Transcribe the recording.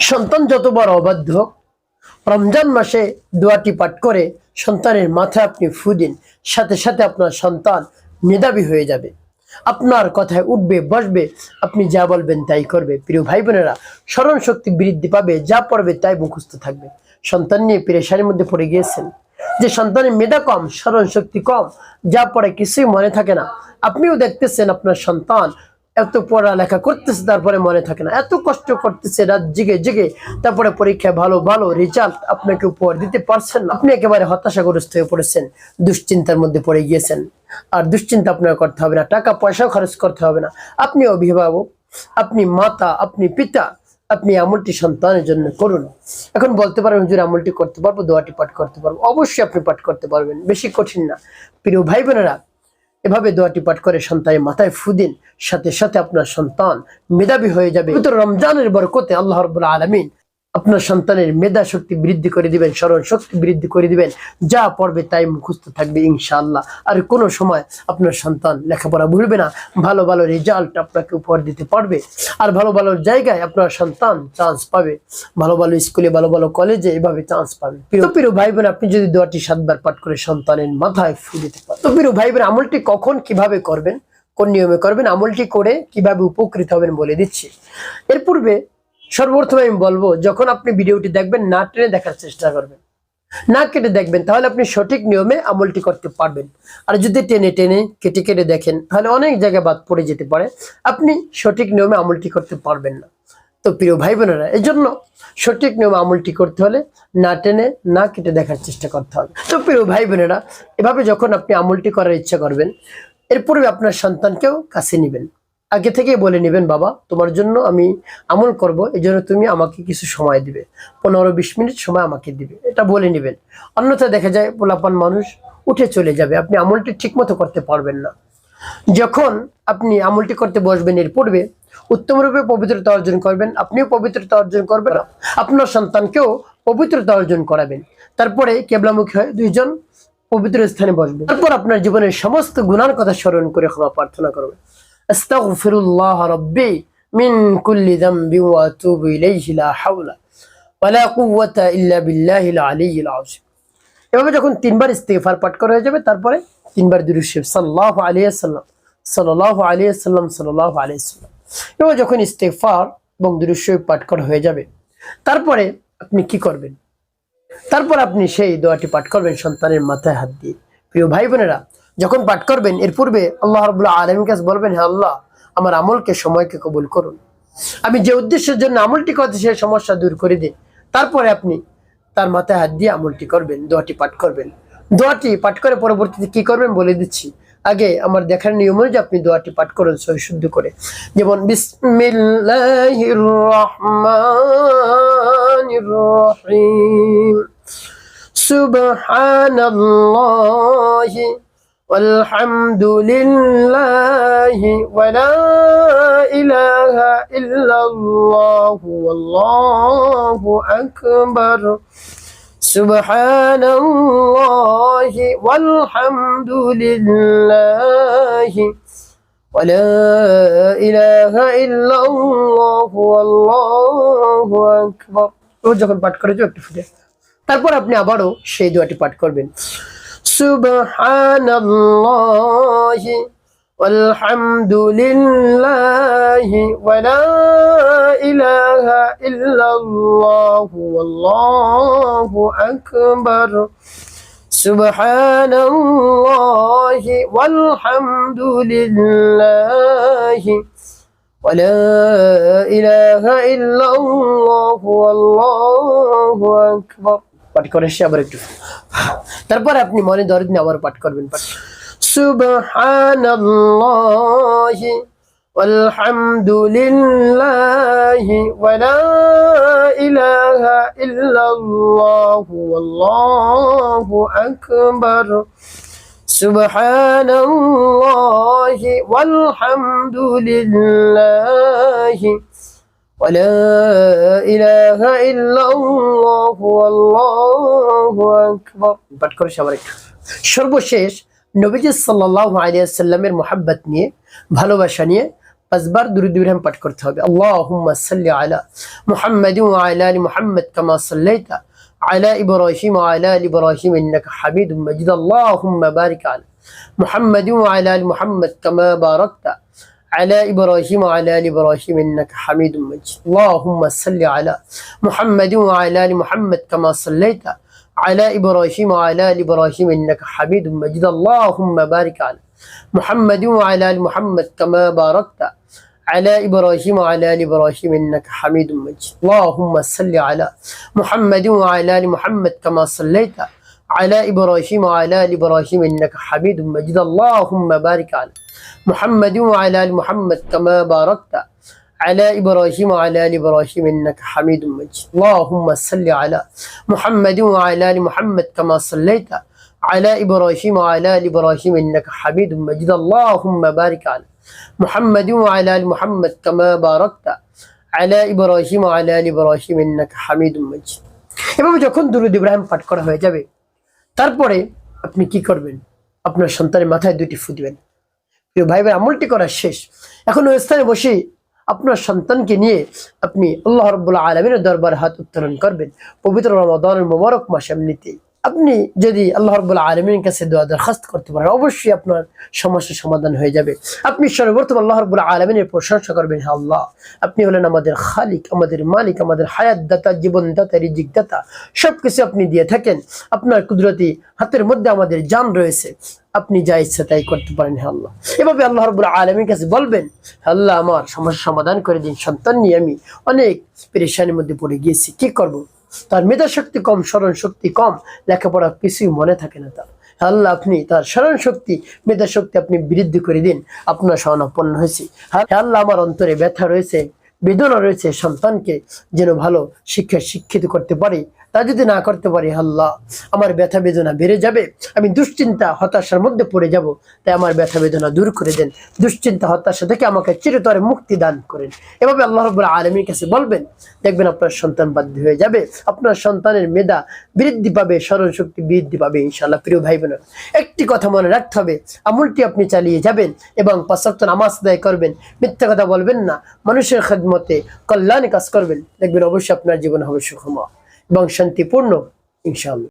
সন্তান যত বড় অবাধ্য হোক, রমজান মাসে দোয়াটি পাঠ করে সন্তানের মাথায় আপনি ফু দিন, সাথে সাথে আপনার সন্তান মেধাবী হয়ে যাবে, আপনার কথায় উঠবে বসবে, আপনি যা বলবেন তাই করবে। প্রিয় ভাই বোনেরা, স্মরণ শক্তি বৃদ্ধি পাবে, যা পড়বে তাই মুখস্থ থাকবে। সন্তান নিয়ে পেরেশানির মধ্যে পড়ে গিয়েছেন যে সন্তানের মেধা কম, স্মরণ শক্তি কম, যা পড়ে কিছুই মনে থাকে না। আপনিও দেখতেছেন আপনার সন্তান এত পড়ালেখা করতেছে তারপরে মনে থাকে না, এত কষ্ট করতেছে রাত জেগে জেগে, তারপরে পরীক্ষায় ভালো ভালো রেজাল্ট আপনাকে উপহার দিতে পারছেন না। আপনি একেবারে হতাশাগ্রস্ত হয়ে পড়েছেন, দুশ্চিন্তার মধ্যে পড়ে গিয়েছেন। আর দুশ্চিন্তা আপনার করতে হবে না, টাকা পয়সাও খরচ করতে হবে না। আপনি অভিভাবক, আপনি মাতা, আপনি পিতা, আপনি আমলটি সন্তানের জন্য করুন। এখন বলতে পারবেন হুজুর আমলটি করতে পারবো, দোয়াটি পাঠ করতে পারবো? অবশ্যই আপনি পাঠ করতে পারবেন, বেশি কঠিন না। প্রিয় ভাই বোনেরা, এভাবে দোয়াটি পাঠ করে সন্তানের মাথায় ফু দিন, সাথে সাথে আপনার সন্তান মেধাবী হয়ে যাবে। রমজানের বরকতে আল্লাহ রাব্বুল আলামিন আপনার সন্তানের মেধা শক্তি বৃদ্ধি করে দিবেন, স্মরণ শক্তি বৃদ্ধি করে দিবেন, যা পড়বে তাই মুখস্থ থাকবে ইনশাআল্লাহ। আর কোনো সময় আপনার সন্তান লেখাপড়া ভুলবে না, ভালো ভালো রেজাল্ট আপনাকে উপহার দিতে পারবে। আর ভালো ভালো জায়গায় আপনার সন্তান চান্স পাবে, ভালো ভালো স্কুলে, ভালো ভালো কলেজে এভাবে চান্স পাবে। প্রিয় ভাই বোন, আপনি যদি দোয়াটি 7 বার পাঠ করে সন্তানের মাথায় ফু দিতে পারেন। তো প্রিয় ভাই বোন, আমলটি কখন কিভাবে করবেন, কোন নিয়মে করবেন, আমলটি করে কিভাবে উপকৃত হবেন বলে দিচ্ছি। এর পূর্বে সর্বপ্রথমে আমি বলবো, যখন আপনি ভিডিওটি দেখবেন না টেনে দেখার চেষ্টা করবেন, না কেটে দেখবেন, তাহলে আপনি সঠিক নিয়মে আমলটি করতে পারবেন। আর যদি টেনে টেনে কেটে কেটে দেখেন, তাহলে অনেক জায়গায় বাদ পড়ে যেতে পারে, আপনি সঠিক নিয়মে আমলটি করতে পারবেন না। তো প্রিয় ভাই বোনেরা, এই জন্য সঠিক নিয়মে আমলটি করতে হলে না টেনে না কেটে দেখার চেষ্টা করতে হবে। তো প্রিয় ভাই বোনেরা, এভাবে যখন আপনি আমলটি করার ইচ্ছা করবেন, এর পূর্বে আপনার সন্তানকেও কাছে নেবেন, আগে থেকে বলে নেবেন, বাবা তোমার জন্য আমি আমল করব, এই জন্য তুমি আমাকে কিছু সময় দিবে, 15-20 মিনিট সময় আমাকে দিবে, এটা বলে নেবেন। অন্যথায় দেখা যায় পোলাপান মানুষ উঠে চলে যাবে, আপনি আমলটি ঠিক মতো করতে পারবেন না। যখন আপনি আমলটি করতে বসবেন, এর পূর্বে উত্তমরূপে পবিত্রতা অর্জন করবেন, আপনিও পবিত্রতা অর্জন করবেন, আপনার সন্তানকেও পবিত্রতা অর্জন করাবেন। তারপরে কিবলামুখী হয়ে দুইজন পবিত্র স্থানে বসবেন। তারপর আপনার জীবনের সমস্ত গুনার কথা স্মরণ করে ক্ষমা প্রার্থনা করবেন। আস্তাগফিরুল্লাহ রাব্বি মিন কুল্লি যামবি ওয়া আতুবু ইলাইহি লা হাওলা ওয়া লা কুওয়াতা ইল্লা বিল্লাহিল আলিয়্যিল আযীম। এভাবে যখন 3 বার ইস্তিগফার পাঠ করা হয়ে যাবে, তারপরে 3 বার দুরূদ শরীফ সাল্লাল্লাহু আলাইহি ওয়াসাল্লাম সাল্লাল্লাহু আলাইহি ওয়াসাল্লাম সাল্লাল্লাহু আলাইহি ওয়াসাল্লাম, এভাবে যখন ইস্তিগফার এবং দুরূদ শরীফ পাঠ করা হয়ে যাবে, তারপরে আপনি কি করবেন? তারপর আপনি সেই দোয়াটি পাঠ করবেন সন্তানের মাথায় হাত দিয়ে। প্রিয় ভাই বোনেরা, যখন পাঠ করবেন, এর পূর্বে আল্লাহ রাব্বুল আলামিনের কাছে বলবেন, হে আল্লাহ, আমার আমলকে, সময়কে কবুল করুন, আমি যে উদ্দেশ্যের জন্য আমলটি করতে সেই সমস্যা দূর করে দিন। তারপরে আপনি তার মাথায় হাত দিয়ে আমলটি করবেন, দোয়াটি পাঠ করবেন। দোয়াটি পাঠ করে পরবর্তীতে কি করবেন বলে দিচ্ছি। আগে আমার দেখার নিয়ম অনুযায়ী আপনি দোয়াটি পাঠ করুন সহি শুদ্ধ করে, যেমন বিসমিল্লাহির রহমানির রহিম, সুবহানাল্লাহি والحمد لله ولا إله إلا الله والله أكبر سبحان الله والحمد لله ولا إله إلا الله والله أكبر। যখন পাঠ করে যাও একটু ফুটে, তারপর আপনি আবারও সেই দোয়াটি পাঠ করবেন, সুবহানাল্লাহি والحمد لله ولا إله إلا الله والله أكبر سبحان الله والحمد لله ولا إله إلا الله والله أكبر। পাঠ করে সে আবার একটু, তারপর আপনি মনে দরদ নিয়ে আবার পাঠ করবেন, সুবহানাল্লাহি والحمد لله ولا إله إلا الله والله أكبر سبحان الله والحمد لله ولا إله إلا الله والله أكبر। পাঠ করে সবার একটু। সর্বশেষ নবীজি সাল্লাল্লাহু আলাইহি ওয়াসাল্লামের মুহাব্বত নিয়ে, ভালোবাসা নিয়ে 5 বার দুরূদ ইব্রাহিম পাঠ করতে হবে। আল্লাহুম্মা সাল্লি আলা মুহাম্মাদিন ওয়া আলা আলি মুহাম্মাদ কামা সাল্লাইতা আলা ইব্রাহিম ওয়া আলা আলি ইব্রাহিম ইন্নাকা হামিদুম মাজিদ। আল্লাহুম্মা বারিক আলা মুহাম্মাদিন ওয়া আলা আলি মুহাম্মাদ কামা বারাকতা على إبراهيم وعلى آل إبراهيم إنك حميد مجيد. اللهم صل على محمد وعلى آل محمد كما صليت على إبراهيم وعلى آل إبراهيم إنك حميد مجيد. اللهم بارك على محمد وعلى آل محمد كما باركت على إبراهيم وعلى آل إبراهيم إنك حميد مجيد. اللهم صل على محمد وعلى آل محمد كما صليت على إبراهيم وعلى آل إبراهيم إنك حميد مجيد. اللهم بارك على محمد وعلى آل محمد كما باركت على إبراهيم وعلى آل إبراهيم إنك حميد مجيد. اللهم صل على محمد وعلى آل محمد كما صليت على إبراهيم وعلى آل إبراهيم إنك حميد مجيد. اللهم بارك على محمد وعلى آل محمد كما باركت على إبراهيم وعلى آل إبراهيم إنك حميد مجيد. এভাবে যখন দুরূদ ইব্রাহিম পাঠ করা হয়ে যাবে, তারপরে আপনি কি করবেন? আপনার সন্তানের মাথায় 2টি ফু দিবেন। প্রিয় ভাই ভাই, আমলটি করা শেষ। এখন ওই স্থানে বসে আপনার সন্তানকে নিয়ে আপনি আল্লাহ রাব্বুল আলামিনের দরবারে হাত উত্তোলন করবেন। পবিত্র রমাদানের মোবারক মাসে এমনিতেই আপনি যদি আল্লাহ রাব্বুল আলামিনের কাছে দোয়া দরখাস্ত করতে পারেন, অবশ্যই আপনার সমস্যার সমাধান হয়ে যাবে। আপনি সর্বপ্রথম আল্লাহ রাব্বুল আলামিনের প্রশংসা করবেন, হে আল্লাহ, আপনি হলেন আমাদের খালিক, আমাদের মালিক, আমাদের হায়াত দাতা, জীবন দাতা, রিজিক দাতা, সবকিছু আপনি দিয়ে থাকেন। আপনার কুদরতি হাতের মধ্যে আমাদের জান রয়েছে, আপনি যা ইচ্ছা তাই করতে পারেন, হে আল্লাহ। এভাবে আল্লাহ রাব্বুল আলামিনের কাছে বলবেন, আল্লাহ আমার সমস্যা সমাধান করে দিন। সন্তান নিয়ে আমি অনেক পেরেশানির মধ্যে পড়ে গিয়েছি, কি করব? তার মেধা শক্তি কম, স্মরণ শক্তি কম, লেখাপড়া কিছুই মনে থাকে না তার। আল্লাহ আপনি তার স্মরণ শক্তি, মেধা শক্তি আপনি বৃদ্ধি করে দিন। আপনার শরণাপন্ন হয়েছি। আল্লাহ আমার অন্তরে ব্যথা রয়েছে, বেদনা রয়েছে, সন্তানকে যেন ভালো শিক্ষায় শিক্ষিত করতে পারি। তা যদি না করতে পারি, আল্লাহ আমার ব্যথা বেদনা বেড়ে যাবে, আমি দুশ্চিন্তা হতাশার মধ্যে পড়ে যাব। তাই আমার ব্যথা বেদনা দূর করে দেন, দুশ্চিন্তা হতাশা থেকে আমাকে চিরতরে মুক্তি দান করেন। এভাবে আল্লাহ রাব্বুল আলামিনের কাছে বলবেন, দেখবেন আপনার সন্তান বাধ্য হয়ে যাবে, আপনার সন্তানের মেধা বৃদ্ধি পাবে, স্মরণ শক্তি বৃদ্ধি পাবে ইনশাআল্লাহ। প্রিয় ভাই বোনেরা, একটি কথা মনে রাখতে হবে, আমলটি আপনি চালিয়ে যাবেন এবং 5 ওয়াক্ত নামাজ আদায় করবেন, মিথ্যা কথা বলবেন না, মানুষের খেদমতে কল্যাণে কাজ করবেন, দেখবেন অবশ্যই আপনার জীবন হবে সুখময় এবং শান্তিপূর্ণ ইনশাআল্লাহ।